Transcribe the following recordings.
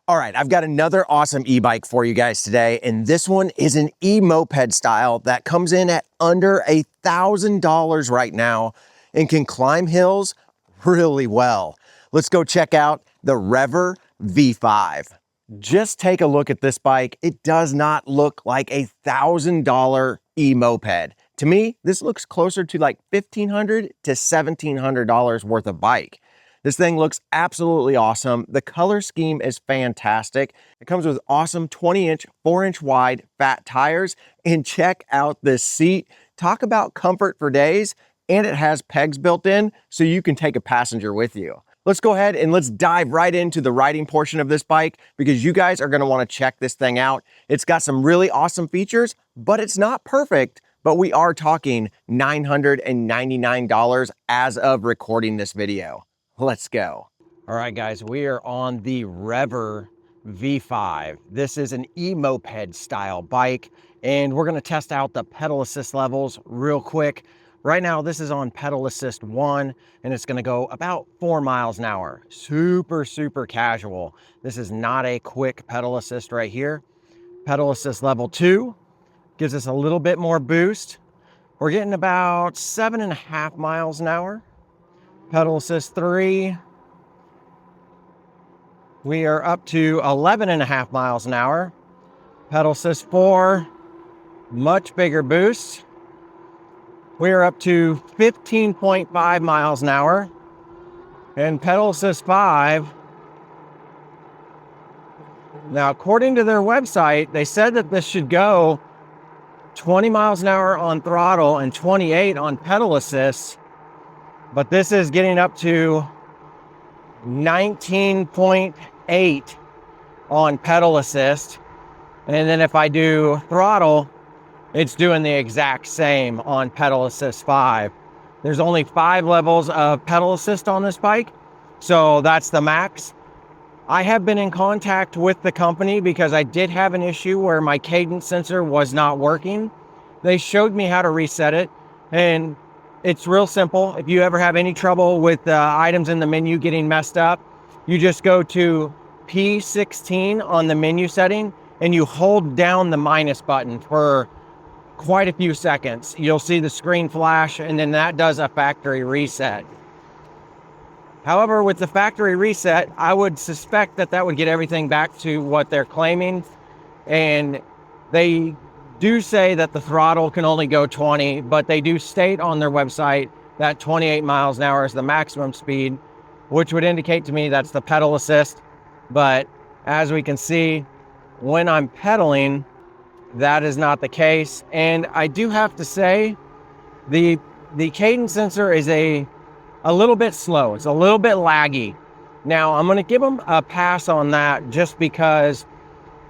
All right, I've got another awesome e-bike for you guys today, and this one is an eMoped style that comes in at under $1,000 right now and can climb hills really well. Let's go check out the REVR V5. Just take a look at this bike. It does not look like $1,000 eMoped. To me, this looks closer to like $1,500 to $1,700 worth of bike. This thing looks absolutely awesome. The color scheme is fantastic. It comes with awesome 20-inch, 4-inch wide fat tires. And check out this seat. Talk about comfort for days. And it has pegs built in so you can take a passenger with you. Let's go ahead and let's dive right into the riding portion of this bike because you guys are going to want to check this thing out. It's got some really awesome features, but it's not perfect. But we are talking $999 as of recording this video. Let's go. All right, guys, we are on the REVR V5. This is an eMoped style bike, and we're gonna test out the pedal assist levels real quick. Right now, this is on pedal assist 1, and it's gonna go about 4 miles an hour. Super, super casual. This is not a quick pedal assist right here. Pedal assist level 2 gives us a little bit more boost. We're getting about 7.5 miles an hour. Pedal assist 3, we are up to 11.5 miles an hour. Pedal assist 4, much bigger boost. We are up to 15.5 miles an hour. And pedal assist 5, now according to their website, they said that this should go 20 miles an hour on throttle and 28 on pedal assist. But this is getting up to 19.8 on pedal assist. And then if I do throttle, it's doing the exact same on pedal assist 5. There's only 5 levels of pedal assist on this bike, so that's the max. I have been in contact with the company because I did have an issue where my cadence sensor was not working. They showed me how to reset it, and it's real simple. If you ever have any trouble with items in the menu getting messed up, you just go to P16 on the menu setting and you hold down the minus button for quite a few seconds. You'll see the screen flash, and then that does a factory reset. However, with the factory reset, I would suspect that that would get everything back to what they're claiming. And they do say that the throttle can only go 20, but they do state on their website that 28 miles an hour is the maximum speed, which would indicate to me that's the pedal assist. But as we can see, when I'm pedaling, that is not the case. And I do have to say, the cadence sensor is a little bit slow. It's a little bit laggy. Now, I'm gonna give them a pass on that just because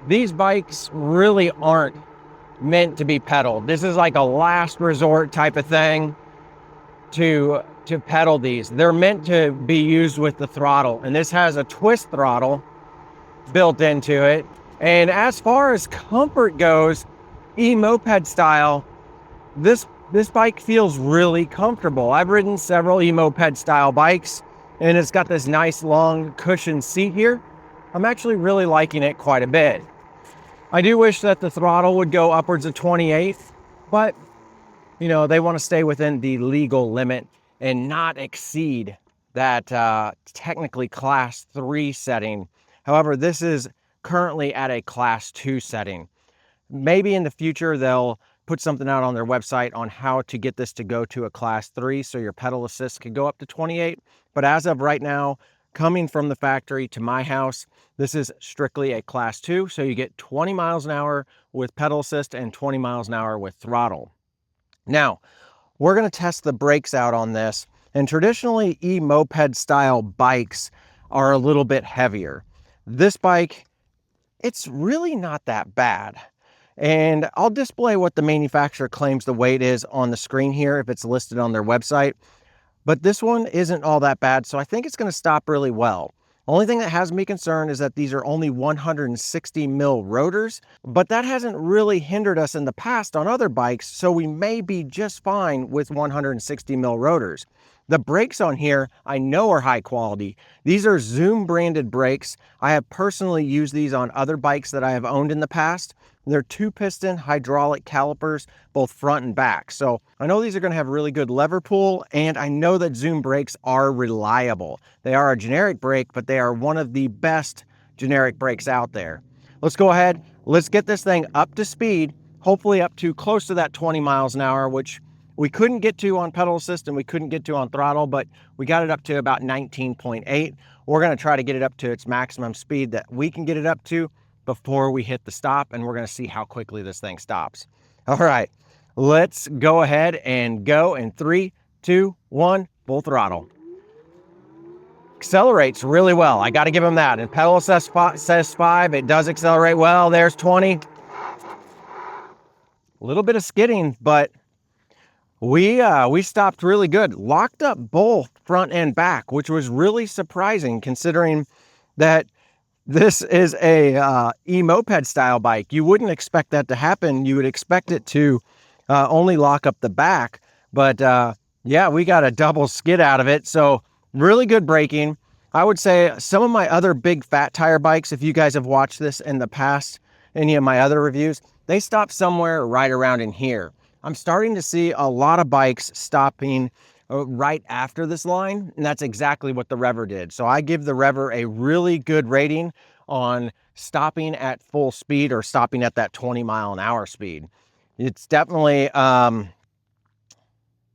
these bikes really aren't meant to be pedaled. This is like a last resort type of thing to pedal these. They're meant to be used with the throttle, and this has a twist throttle built into it. And as far as comfort goes, eMoped style, this bike feels really comfortable. I've ridden several eMoped style bikes, and it's got this nice long cushioned seat here. I'm actually really liking it quite a bit. I do wish that the throttle would go upwards of 28, but you know, they want to stay within the legal limit and not exceed that technically class 3 setting. However, this is currently at a class 2 setting. Maybe in the future, they'll put something out on their website on how to get this to go to a class 3 so your pedal assist could go up to 28. But as of right now, coming from the factory to my house, this is strictly a class 2, so you get 20 miles an hour with pedal assist and 20 miles an hour with throttle. Now, we're going to test the brakes out on this, and traditionally eMoped style bikes are a little bit heavier. This bike, it's really not that bad. And I'll display what the manufacturer claims the weight is on the screen here if it's listed on their website. But this one isn't all that bad, so I think it's going to stop really well. Only thing that has me concerned is that these are only 160 mil rotors, but that hasn't really hindered us in the past on other bikes, so we may be just fine with 160 mil rotors. The brakes on here, I know are high quality. These are Zoom branded brakes. I have personally used these on other bikes that I have owned in the past. They're 2-piston hydraulic calipers, both front and back. So I know these are going to have really good lever pull, and I know that Zoom brakes are reliable. They are a generic brake, but they are one of the best generic brakes out there. Let's go ahead. Let's get this thing up to speed, hopefully up to close to that 20 miles an hour, which we couldn't get to on pedal assist and we couldn't get to on throttle, but we got it up to about 19.8. We're going to try to get it up to its maximum speed that we can get it up to before we hit the stop, and we're going to see how quickly this thing stops. All right, let's go ahead and go in 3, 2, 1, full throttle. Accelerates really well. I got to give him that. And pedal assist says 5. It does accelerate well. There's 20. A little bit of skidding, but we stopped really good. Locked up both front and back, which was really surprising considering that this is a eMoped style bike. You wouldn't expect that to happen. You would expect it to only lock up the back. But yeah, we got a double skid out of it. So really good braking. I would say some of my other big fat tire bikes, if you guys have watched this in the past, any of my other reviews, they stop somewhere right around in here. I'm starting to see a lot of bikes stopping right after this line, and that's exactly what the REVR did. So I give the REVR a really good rating on stopping at full speed or stopping at that 20 mile an hour speed. It's definitely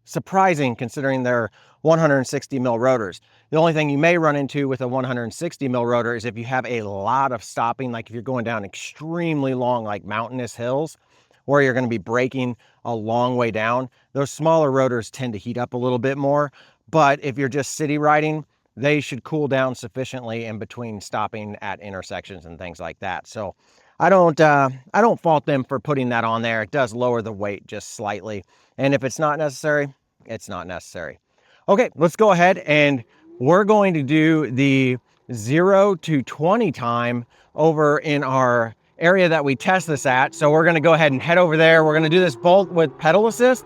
surprising considering they're 160 mil rotors. The only thing you may run into with a 160 mil rotor is if you have a lot of stopping, like if you're going down extremely long, like mountainous hills, where you're going to be braking a long way down. Those smaller rotors tend to heat up a little bit more, but if you're just city riding, they should cool down sufficiently in between stopping at intersections and things like that. So I don't fault them for putting that on there. It does lower the weight just slightly, and if it's not necessary, it's not necessary. Okay, let's go ahead and we're going to do the 0 to 20 time over in our area that we test this at. So we're going to go ahead and head over there. We're going to do this both with pedal assist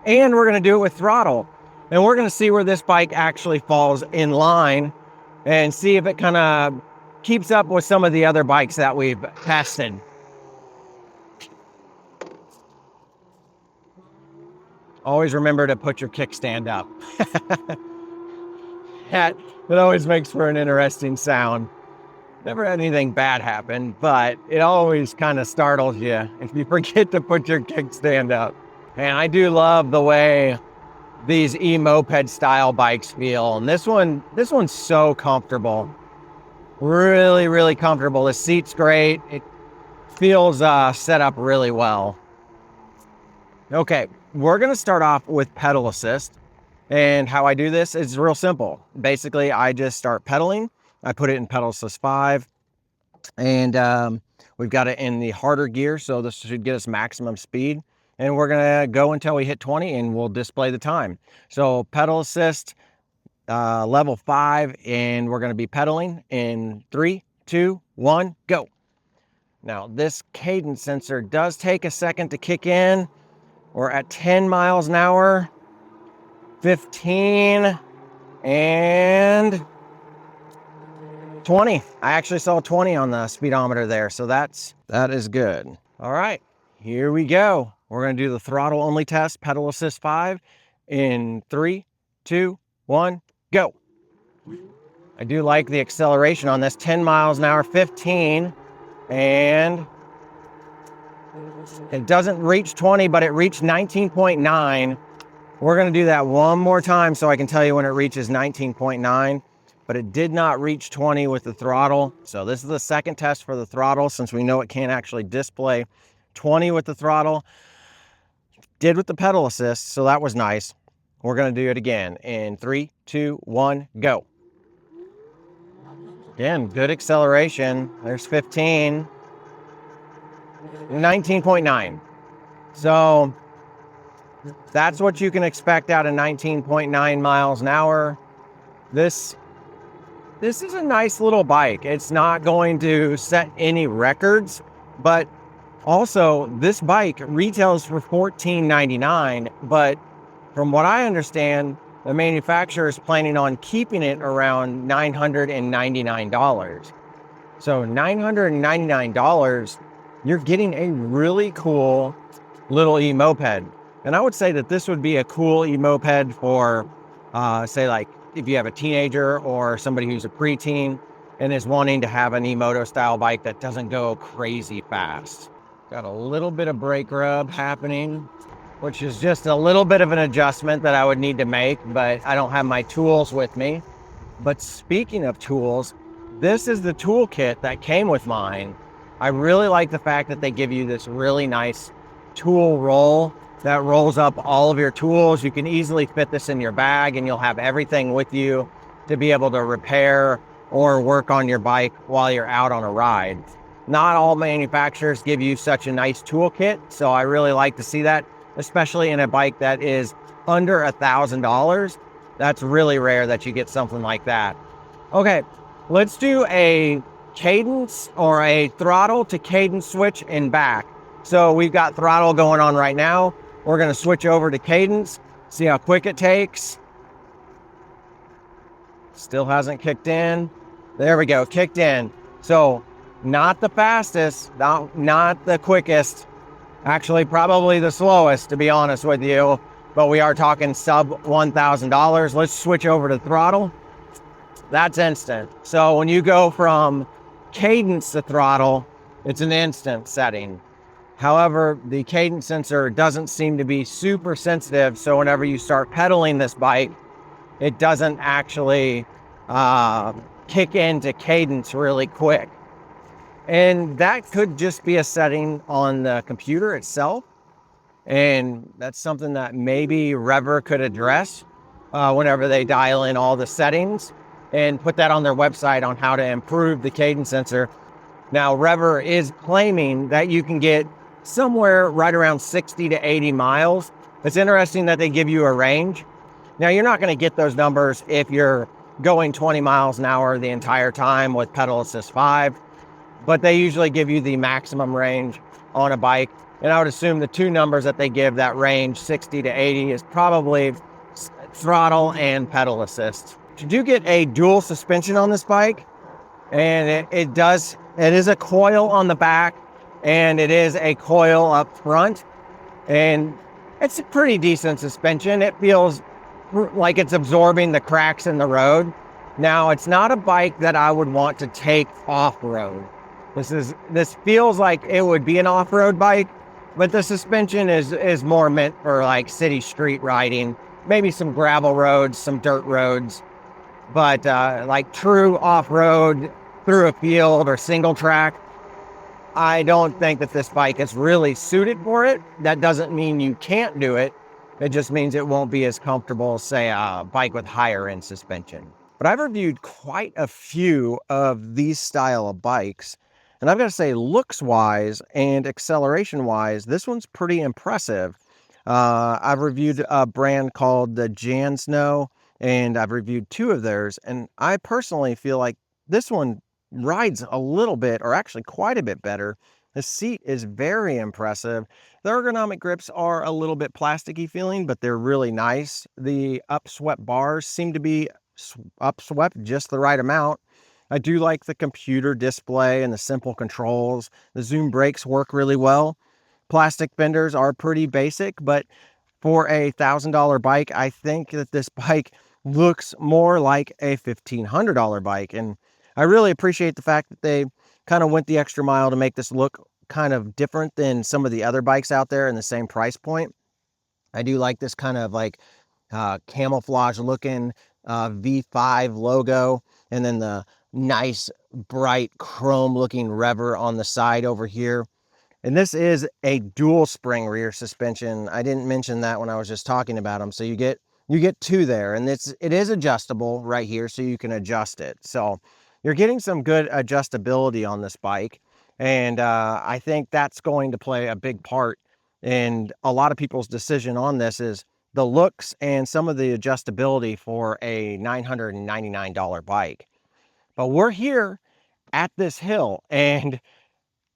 and we're going to do it with throttle. And we're going to see where this bike actually falls in line and see if it kind of keeps up with some of the other bikes that we've tested. Always remember to put your kickstand up. That always makes for an interesting sound. Never had anything bad happen, but it always kind of startles you if you forget to put your kickstand up. And I do love the way these eMoped style bikes feel. And this one's so comfortable. Really, really comfortable. The seat's great. It feels set up really well. Okay, we're gonna start off with pedal assist. And how I do this is real simple. Basically, I just start pedaling. I put it in pedal assist 5, and we've got it in the harder gear, so this should get us maximum speed. And we're gonna go until we hit 20 and we'll display the time. So pedal assist level 5, and we're gonna be pedaling in 3, 2, 1, go. Now this cadence sensor does take a second to kick in. We're at 10 miles an hour, 15, and 20. I actually saw 20 on the speedometer there, so that is good. All right, here we go. We're gonna do the throttle only test, pedal assist 5, in 3, 2, 1, go. I do like the acceleration on this, 10 miles an hour, 15, and it doesn't reach 20, but it reached 19.9. We're gonna do that one more time so I can tell you when it reaches 19.9, but it did not reach 20 with the throttle. So this is the second test for the throttle since we know it can't actually display 20 with the throttle. Did with the pedal assist, so that was nice. We're gonna do it again in 3, 2, 1, go. Again, good acceleration. There's 15. 19.9. So that's what you can expect out of 19.9 miles an hour. This is a nice little bike. It's not going to set any records, but also this bike retails for $14.99. But from what I understand, the manufacturer is planning on keeping it around $999. So $999, you're getting a really cool little eMoped. And I would say that this would be a cool eMoped for, say, like if you have a teenager or somebody who's a preteen and is wanting to have an eMoto style bike that doesn't go crazy fast. Got a little bit of brake rub happening, which is just a little bit of an adjustment that I would need to make, but I don't have my tools with me. But speaking of tools, this is the toolkit that came with mine. I really like the fact that they give you this really nice tool roll that rolls up all of your tools. You can easily fit this in your bag and you'll have everything with you to be able to repair or work on your bike while you're out on a ride. Not all manufacturers give you such a nice toolkit, so I really like to see that, especially in a bike that is under $1,000. That's really rare that you get something like that. Okay, let's do a cadence or a throttle to cadence switch in back. So we've got throttle going on right now. We're gonna switch over to cadence, see how quick it takes. Still hasn't kicked in. There we go, kicked in. So not the fastest, not the quickest, actually probably the slowest, to be honest with you, but we are talking sub $1,000. Let's switch over to throttle. That's instant. So when you go from cadence to throttle, it's an instant setting. However, the cadence sensor doesn't seem to be super sensitive, so whenever you start pedaling this bike, it doesn't actually kick into cadence really quick. And that could just be a setting on the computer itself. And that's something that maybe REVR could address whenever they dial in all the settings and put that on their website on how to improve the cadence sensor. Now, REVR is claiming that you can get somewhere right around 60 to 80 miles. It's interesting that they give you a range. Now, you're not going to get those numbers if you're going 20 miles an hour the entire time with pedal assist 5, but they usually give you the maximum range on a bike. And I would assume the two numbers that they give that range, 60 to 80, is probably throttle and pedal assist. You do get a dual suspension on this bike, and it is a coil on the back and it is a coil up front, and it's a pretty decent suspension. It feels like it's absorbing the cracks in the road. Now, it's not a bike that I would want to take off-road. This feels like it would be an off-road bike, but the suspension is more meant for like city street riding, maybe some gravel roads, some dirt roads, but like true off-road through a field or single track, I don't think that this bike is really suited for it. That doesn't mean you can't do it. It just means it won't be as comfortable as, say, a bike with higher end suspension. But I've reviewed quite a few of these style of bikes, and I've got to say, looks-wise and acceleration-wise, this one's pretty impressive. I've reviewed a brand called the Jan Snow, and I've reviewed two of theirs, and I personally feel like this one rides a little bit, or actually quite a bit better. The seat is very impressive. The ergonomic grips are a little bit plasticky feeling, but they're really nice. The upswept bars seem to be upswept just the right amount. I do like the computer display and the simple controls. The zoom brakes work really well. Plastic fenders are pretty basic, but for a $1,000 bike, I think that this bike looks more like a $1,500 bike. And I really appreciate the fact that they kind of went the extra mile to make this look kind of different than some of the other bikes out there in the same price point. I do like this kind of like camouflage looking V5 logo, and then the nice bright chrome looking REVR on the side over here. And this is a dual spring rear suspension. I didn't mention that when I was just talking about them. So you get two there, and it is adjustable right here, so you can adjust it. So you're getting some good adjustability on this bike. And I think that's going to play a big part in a lot of people's decision on this, is the looks and some of the adjustability for a $999 bike. But we're here at this hill, and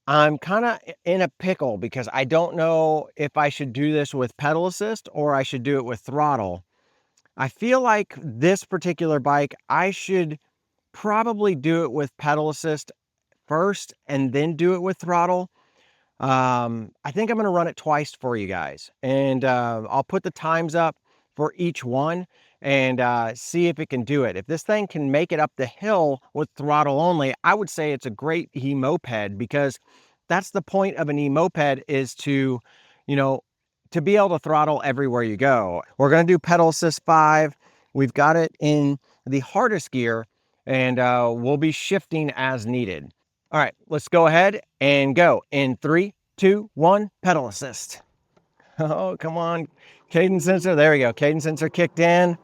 I'm kind of in a pickle because I don't know if I should do this with pedal assist or I should do it with throttle. I feel like this particular bike, I should probably do it with pedal assist first and then do it with throttle. I think I'm going to run it twice for you guys, and I'll put the times up for each one and see if it can do it. If this thing can make it up the hill with throttle only, I would say it's a great eMoped, because that's the point of an eMoped, is to, you know, to be able to throttle everywhere you go. We're going to do pedal assist 5. We've got it in the hardest gear, and we'll be shifting as needed. All right, let's go ahead and go in 3, 2, 1, pedal assist. Oh, come on. Cadence sensor. There we go. Cadence sensor kicked in.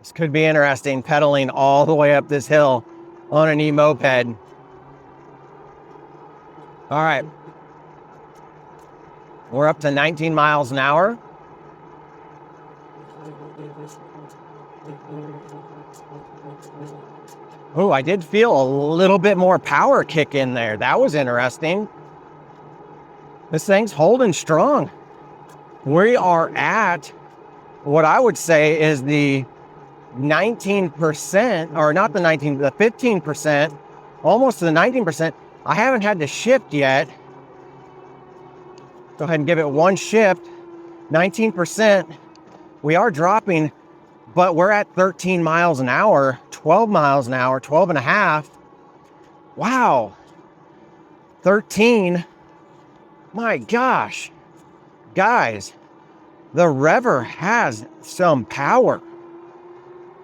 This could be interesting, pedaling all the way up this hill on an eMoped. All right. We're up to 19 miles an hour. Oh, I did feel a little bit more power kick in there. That was interesting. This thing's holding strong. We are at what I would say is the 19%, or not the 19, the 15%, almost to the 19%. I haven't had to shift yet. Go ahead and give it one shift. 19%. We are dropping, but we're at 13 miles an hour, 12 miles an hour, 12 and a half. Wow. 13. My gosh. Guys, the REVR has some power.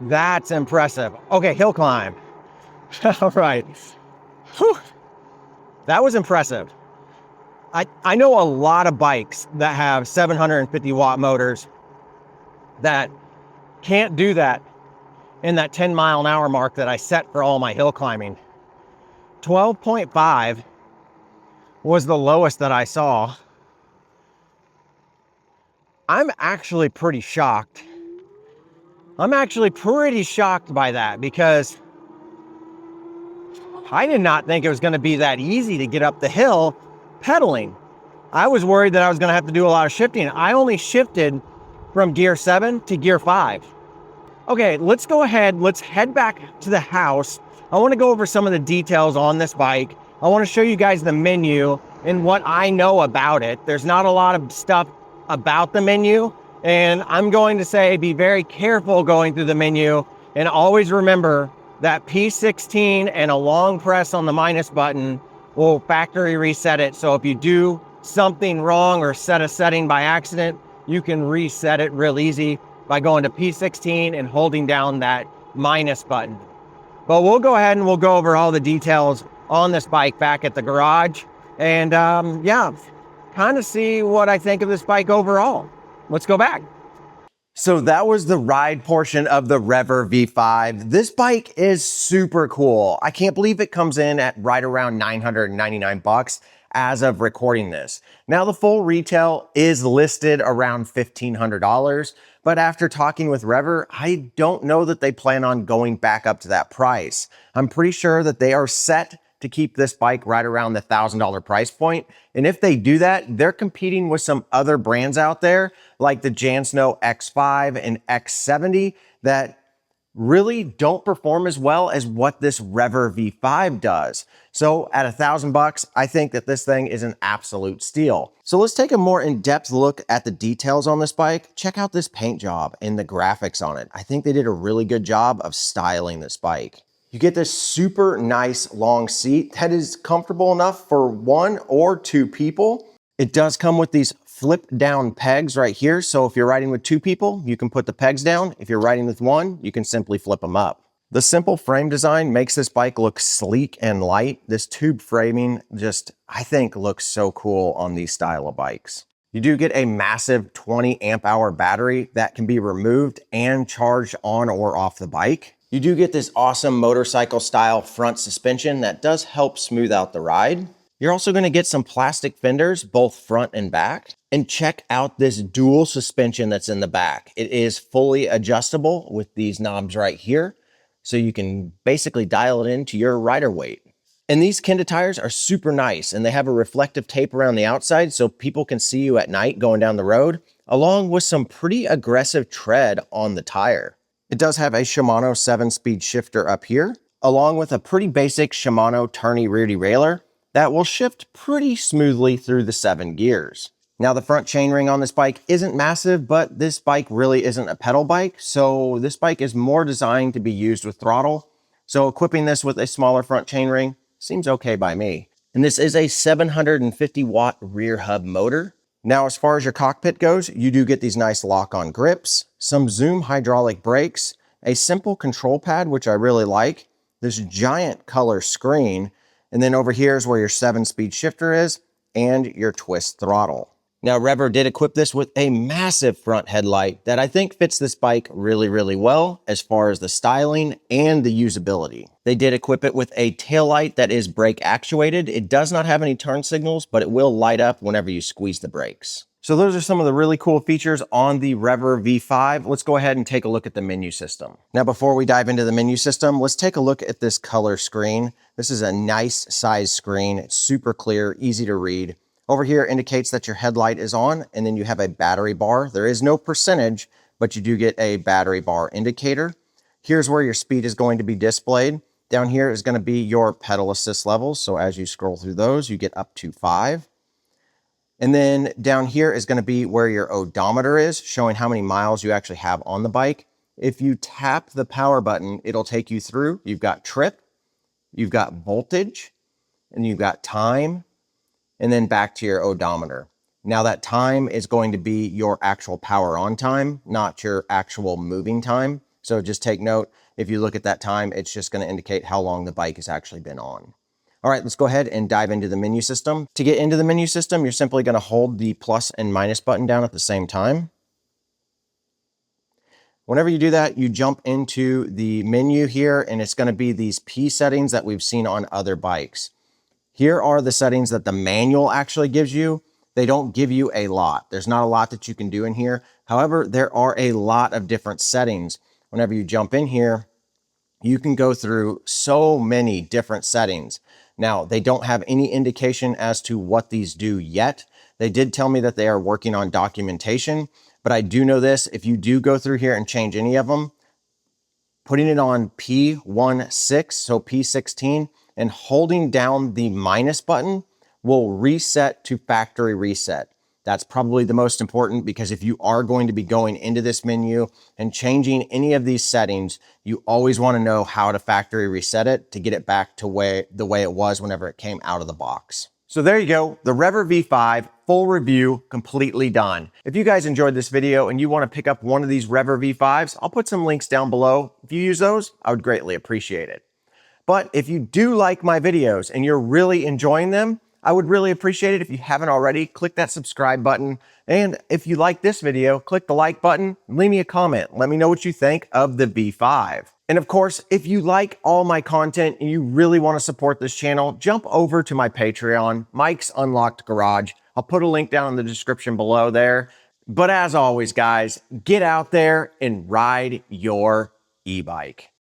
That's impressive. Okay, hill climb. All right. Whew. That was impressive. I know a lot of bikes that have 750 watt motors that can't do that in that 10 mile an hour mark that I set for all my hill climbing. 12.5 was the lowest that I saw. I'm actually pretty shocked. I'm actually pretty shocked by that, because I did not think it was going to be that easy to get up the hill pedaling. I was worried that I was going to have to do a lot of shifting. I only shifted from gear 7 to gear 5. Okay, let's go ahead. Let's head back to the house. I want to go over some of the details on this bike. I want to show you guys the menu and what I know about it. There's not a lot of stuff about the menu, and I'm going to say be very careful going through the menu, and always remember that P16 and a long press on the minus button will factory reset it. So if you do something wrong or set a setting by accident, you can reset it real easy by going to P16 and holding down that minus button. But we'll go ahead and we'll go over all the details on this bike back at the garage, and yeah, kind of see what I think of this bike overall. Let's go back. So that was the ride portion of the REVR V5. This bike is super cool. I can't believe it comes in at right around 999 bucks as of recording this. Now the full retail is listed around $1,500, but after talking with REVR, I don't know that they plan on going back up to that price. I'm pretty sure that they are set to keep this bike right around the $1,000 price point. And if they do that, they're competing with some other brands out there like the Jansno X5 and X70 that really don't perform as well as what this REVR V5 does. So at $1,000 I think that this thing is an absolute steal. So let's take a more in-depth look at the details on this bike. Check out this paint job and the graphics on it. I think they did a really good job of styling this bike. You get this super nice long seat that is comfortable enough for 1 or 2 people. It does come with these flip down pegs right here. So if you're riding with 2 people, you can put the pegs down. If you're riding with 1, you can simply flip them up. The simple frame design makes this bike look sleek and light. This tube framing just, I think, looks so cool on these style of bikes. You do get a massive 20 amp hour battery that can be removed and charged on or off the bike. You do get this awesome motorcycle style front suspension that does help smooth out the ride. You're also going to get some plastic fenders, both front and back. And check out this dual suspension that's in the back. It is fully adjustable with these knobs right here. So you can basically dial it into your rider weight. And these Kenda tires are super nice, and they have a reflective tape around the outside so people can see you at night going down the road. along with some pretty aggressive tread on the tire. It does have a Shimano 7-speed shifter up here, along with a pretty basic Shimano turny rear derailleur that will shift pretty smoothly through the 7 gears. Now the front chainring on this bike isn't massive, but this bike really isn't a pedal bike, so this bike is more designed to be used with throttle. So equipping this with a smaller front chainring seems okay by me. And this is a 750 watt rear hub motor. Now, as far as your cockpit goes, you do get these nice lock-on grips, some Zoom hydraulic brakes, a simple control pad, which I really like, this giant color screen, and then over here is where your 7-speed shifter is and your twist throttle. Now, REVR did equip this with a massive front headlight that I think fits this bike really, really well as far as the styling and the usability. They did equip it with a taillight that is brake actuated. It does not have any turn signals, but it will light up whenever you squeeze the brakes. So those are some of the really cool features on the REVR V5. Let's go ahead and take a look at the menu system. Now, before we dive into the menu system, let's take a look at this color screen. This is a nice size screen. It's super clear, easy to read. Over here indicates that your headlight is on, and then you have a battery bar. There is no percentage, but you do get a battery bar indicator. Here's where your speed is going to be displayed. Down here is going to be your pedal assist levels. So as you scroll through those, you get up to 5. And then down here is going to be where your odometer is, showing how many miles you actually have on the bike. If you tap the power button, it'll take you through. You've got trip, you've got voltage, and you've got time, and then back to your odometer. Now that time is going to be your actual power on time, not your actual moving time. So just take note, if you look at that time, it's just going to indicate how long the bike has actually been on. All right, let's go ahead and dive into the menu system. To get into the menu system, you're simply going to hold the plus and minus button down at the same time. Whenever you do that, you jump into the menu here, and it's going to be these P settings that we've seen on other bikes. Here are the settings that the manual actually gives you. They don't give you a lot. There's not a lot that you can do in here. However, there are a lot of different settings. Whenever you jump in here, you can go through so many different settings. Now, they don't have any indication as to what these do yet. They did tell me that they are working on documentation, but I do know this, if you do go through here and change any of them, putting it on P16, so P16, and holding down the minus button will reset to factory reset. That's probably the most important, because if you are going to be going into this menu and changing any of these settings, you always want to know how to factory reset it to get it back to the way it was whenever it came out of the box. So there you go, the REVR V5 full review completely done. If you guys enjoyed this video and you want to pick up one of these REVR V5s, I'll put some links down below. If you use those, I would greatly appreciate it. But if you do like my videos and you're really enjoying them, I would really appreciate it if you haven't already, click that subscribe button. And if you like this video, click the like button, leave me a comment. Let me know what you think of the V5. And of course, if you like all my content and you really want to support this channel, jump over to my Patreon, Mike's Unlocked Garage. I'll put a link down in the description below there. But as always, guys, get out there and ride your e-bike.